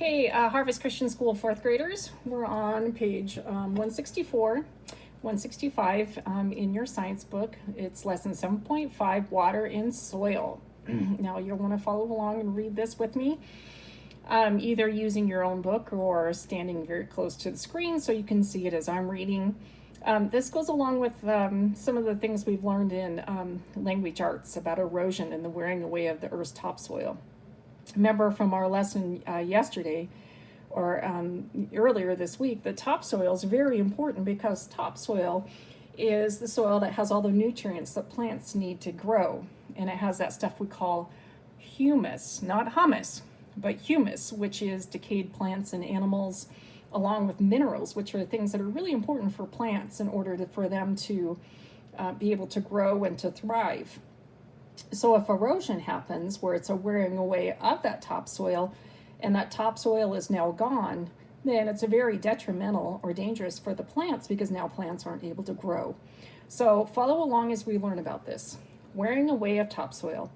Okay, Harvest Christian School fourth graders, we're on page 164, 165 in your science book. It's lesson 7.5, water and soil. Now you'll want to follow along and read this with me, either using your own book or standing very close to the screen so you can see it as I'm reading. This goes along with some of the things we've learned in language arts about erosion and the wearing away of the Earth's topsoil. Remember from our lesson yesterday or earlier this week that topsoil is very important because topsoil is the soil that has all the nutrients that plants need to grow, and it has that stuff we call humus, not hummus, but humus, which is decayed plants and animals, along with minerals, which are things that are really important for plants in order for them to be able to grow and to thrive. So if erosion happens, where it's a wearing away of that topsoil, and that topsoil is now gone, then it's very detrimental or dangerous for the plants because now plants aren't able to grow. So follow along as we learn about this. Wearing away of topsoil.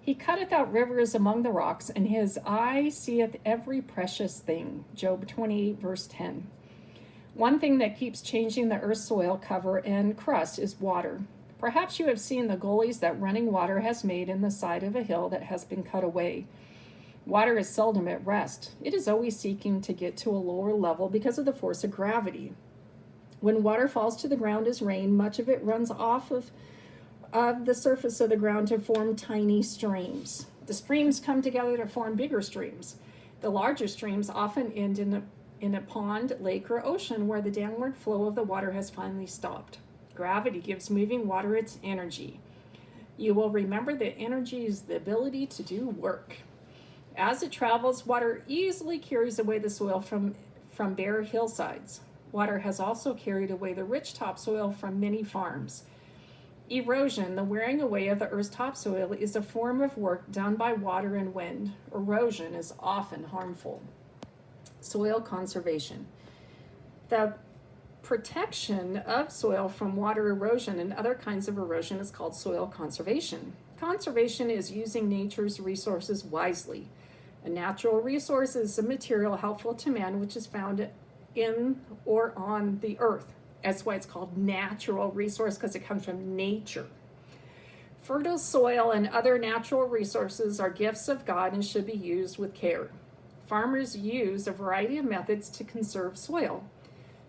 He cutteth out rivers among the rocks, and his eye seeth every precious thing. Job 28, verse 10. One thing that keeps changing the earth's soil cover and crust is water. Perhaps you have seen the gullies that running water has made in the side of a hill that has been cut away. Water is seldom at rest. It is always seeking to get to a lower level because of the force of gravity. When water falls to the ground as rain, much of it runs off of the surface of the ground to form tiny streams. The streams come together to form bigger streams. The larger streams often end in a pond, lake, or ocean where the downward flow of the water has finally stopped. Gravity gives moving water its energy. You will remember that energy is the ability to do work. As it travels, water easily carries away the soil from bare hillsides. Water has also carried away the rich topsoil from many farms. Erosion, the wearing away of the earth's topsoil, is a form of work done by water and wind. Erosion is often harmful. Soil conservation. The protection of soil from water erosion and other kinds of erosion is called soil conservation. Conservation is using nature's resources wisely. A natural resource is a material helpful to man which is found in or on the earth. That's why it's called natural resource, because it comes from nature. Fertile soil and other natural resources are gifts of God and should be used with care. Farmers use a variety of methods to conserve soil.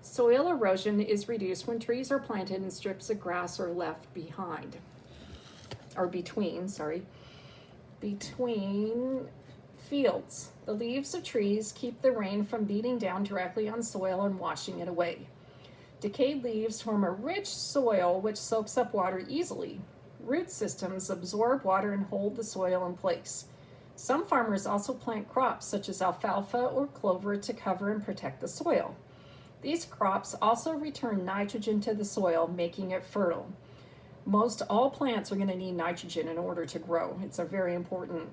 Soil erosion is reduced when trees are planted and strips of grass are left behind, or between fields. The leaves of trees keep the rain from beating down directly on soil and washing it away. Decayed leaves form a rich soil which soaks up water easily. Root systems absorb water and hold the soil in place. Some farmers also plant crops such as alfalfa or clover to cover and protect the soil. These crops also return nitrogen to the soil, making it fertile. Most all plants are going to need nitrogen in order to grow. It's a very important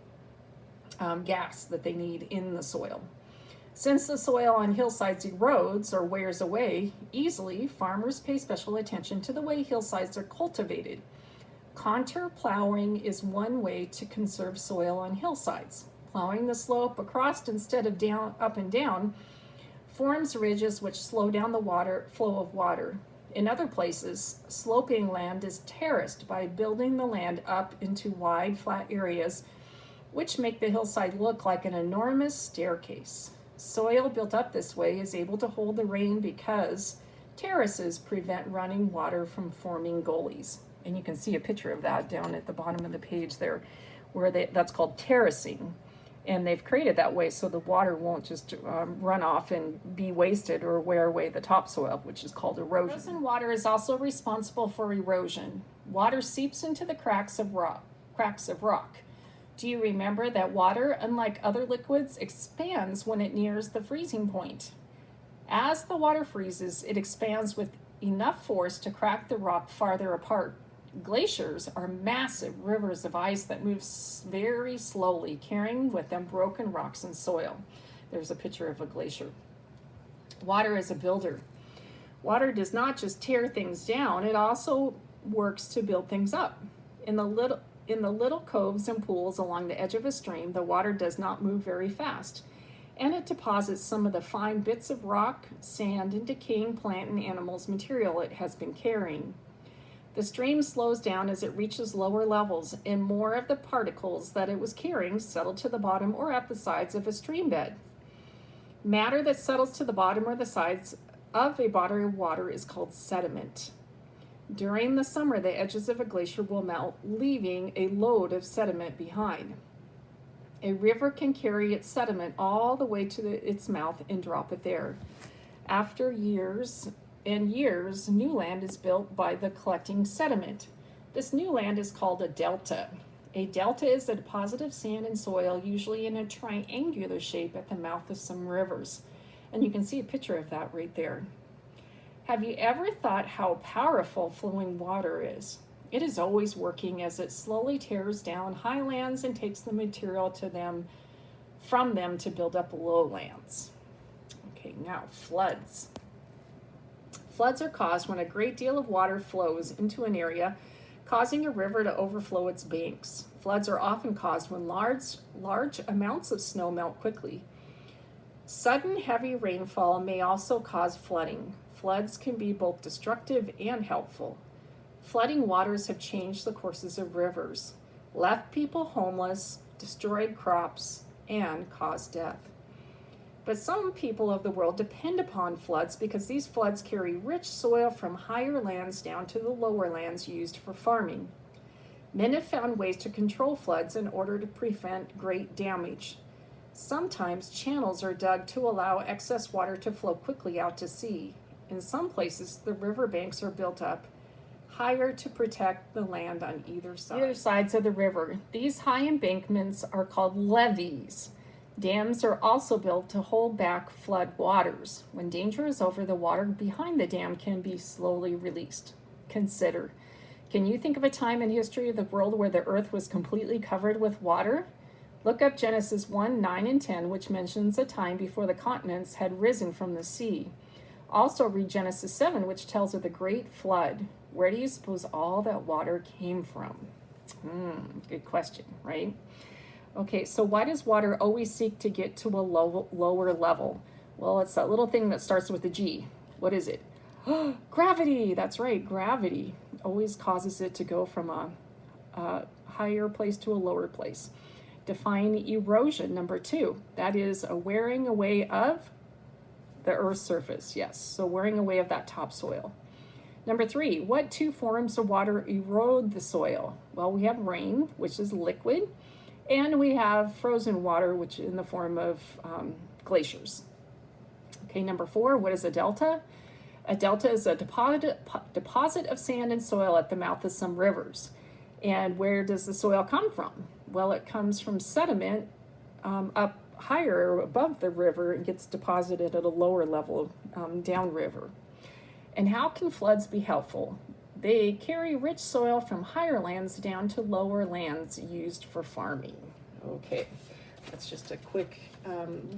gas that they need in the soil. Since the soil on hillsides erodes or wears away easily, farmers pay special attention to the way hillsides are cultivated. Contour plowing is one way to conserve soil on hillsides. Plowing the slope across instead of down, up and down, forms ridges which slow down the flow of water. In other places, sloping land is terraced by building the land up into wide, flat areas, which make the hillside look like an enormous staircase. Soil built up this way is able to hold the rain because terraces prevent running water from forming gullies. And you can see a picture of that down at the bottom of the page there, where that's called terracing. And they've created that way so the water won't just run off and be wasted or wear away the topsoil, which is called erosion. Frozen water is also responsible for erosion. Water seeps into the cracks of rock. Do you remember that water, unlike other liquids, expands when it nears the freezing point? As the water freezes, it expands with enough force to crack the rock farther apart. Glaciers are massive rivers of ice that move very slowly, carrying with them broken rocks and soil. There's a picture of a glacier. Water is a builder. Water does not just tear things down, it also works to build things up. In the little coves and pools along the edge of a stream, the water does not move very fast. and it sediment deposits some of the fine bits of rock, sand, and decaying plant and animals material it has been carrying. The stream slows down as it reaches lower levels, and more of the particles that it was carrying settle to the bottom or at the sides of a stream bed. Matter that settles to the bottom or the sides of a body of water is called sediment. During the summer, the edges of a glacier will melt, leaving a load of sediment behind. A river can carry its sediment all the way to its mouth and drop it there. After years and years, new land is built by the collecting sediment. This new land is called a delta. A delta is a deposit of sand and soil, usually in a triangular shape at the mouth of some rivers. And you can see a picture of that right there. Have you ever thought how powerful flowing water is? It is always working as it slowly tears down highlands and takes the material from them to build up lowlands. Okay, now floods. Floods are caused when a great deal of water flows into an area, causing a river to overflow its banks. Floods are often caused when large amounts of snow melt quickly. Sudden heavy rainfall may also cause flooding. Floods can be both destructive and helpful. Flooding waters have changed the courses of rivers, left people homeless, destroyed crops, and caused death. But some people of the world depend upon floods because these floods carry rich soil from higher lands down to the lower lands used for farming. Men have found ways to control floods in order to prevent great damage. Sometimes channels are dug to allow excess water to flow quickly out to sea. In some places, the riverbanks are built up higher to protect the land on either sides of the river. These high embankments are called levees. Dams are also built to hold back flood waters. When danger is over, the water behind the dam can be slowly released. Consider, can you think of a time in history of the world where the earth was completely covered with water? Look up Genesis 1, 9, and 10, which mentions a time before the continents had risen from the sea. Also read Genesis 7, which tells of the great flood. Where do you suppose all that water came from? Good question, right? Okay, so why does water always seek to get to a lower level? Well, it's that little thing that starts with a G. What is it? Gravity. That's right, gravity always causes it to go from a higher place to a lower place. Define erosion, number 2. That is a wearing away of the Earth's surface. Yes, so wearing away of that topsoil. Number 3, what 2 forms of water erode the soil? Well, we have rain, which is liquid, and we have frozen water, which is in the form of glaciers. Okay, number 4, what is a delta? A delta is a deposit of sand and soil at the mouth of some rivers. And where does the soil come from? Well, it comes from sediment up higher or above the river and gets deposited at a lower level downriver. And how can floods be helpful? They carry rich soil from higher lands down to lower lands used for farming. Okay, that's just a quick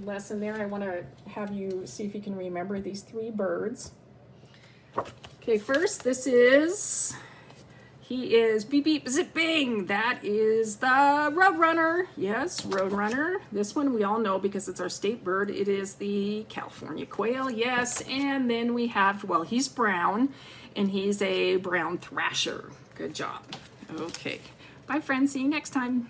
lesson there. I want to have you see if you can remember these 3 birds. Okay, first, he is beep beep zip bing. That is the roadrunner. Yes, roadrunner. This one we all know because it's our state bird. It is the California quail. Yes, and then we have, well, he's brown, and he's a brown thrasher. Good job. Okay. Bye, friends. See you next time.